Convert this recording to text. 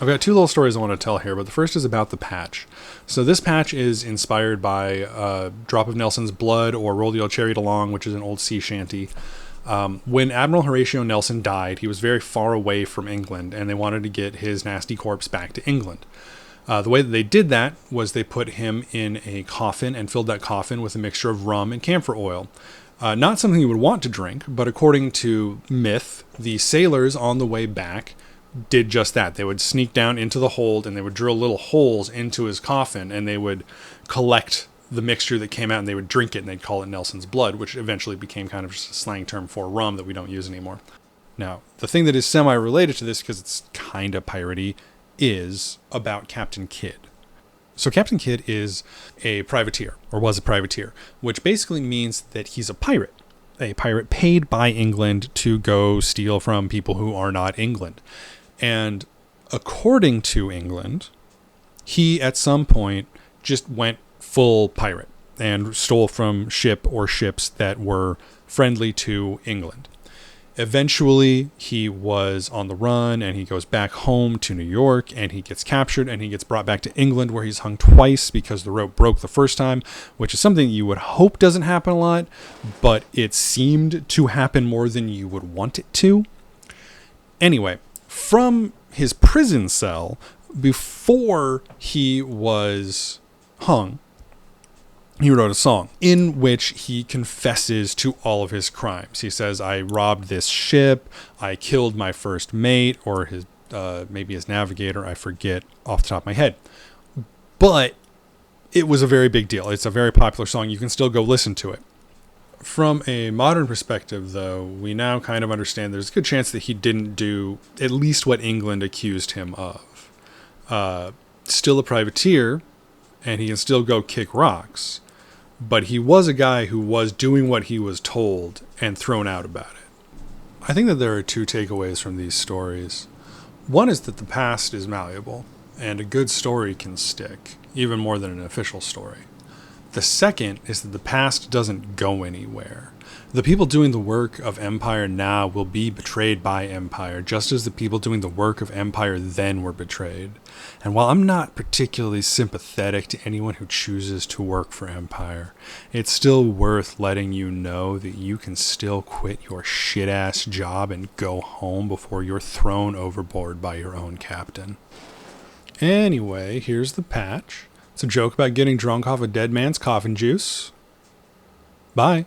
I've got two little stories I want to tell here, but the first is about the patch. So this patch is inspired by Drop of Nelson's Blood or Roll the Old Chariot Along, which is an old sea shanty. When Admiral Horatio Nelson died, he was very far away from England, and they wanted to get his nasty corpse back to England. The way that they did that was they put him in a coffin and filled that coffin with a mixture of rum and camphor oil. Not something you would want to drink, but according to myth, the sailors on the way back did just that. They would sneak down into the hold and they would drill little holes into his coffin and they would collect the mixture that came out and they would drink it and they'd call it Nelson's Blood, which eventually became kind of just a slang term for rum that we don't use anymore. Now, the thing that is semi-related to this, because it's kind of piratey, is about Captain Kidd. So Captain Kidd is a privateer, or was a privateer, which basically means that he's a pirate paid by England to go steal from people who are not England. And according to England, he at some point just went full pirate and stole from ship or ships that were friendly to England. Eventually, he was on the run and he goes back home to New York and he gets captured and he gets brought back to England where he's hung twice because the rope broke the first time, which is something you would hope doesn't happen a lot, but it seemed to happen more than you would want it to. Anyway, from his prison cell, before he was hung, he wrote a song in which he confesses to all of his crimes. He says, I robbed this ship, I killed my first mate, or his maybe his navigator, I forget off the top of my head. But it was a very big deal. It's a very popular song. You can still go listen to it. From a modern perspective, though, we now kind of understand there's a good chance that he didn't do at least what England accused him of. Still a privateer, and he can still go kick rocks. But he was a guy who was doing what he was told and thrown out about it. I think that there are two takeaways from these stories. One is that the past is malleable, and a good story can stick, even more than an official story. The second is that the past doesn't go anywhere. The people doing the work of Empire now will be betrayed by Empire, just as the people doing the work of Empire then were betrayed. And while I'm not particularly sympathetic to anyone who chooses to work for Empire, it's still worth letting you know that you can still quit your shit-ass job and go home before you're thrown overboard by your own captain. Anyway, here's the patch. It's a joke about getting drunk off a dead man's coffin juice. Bye.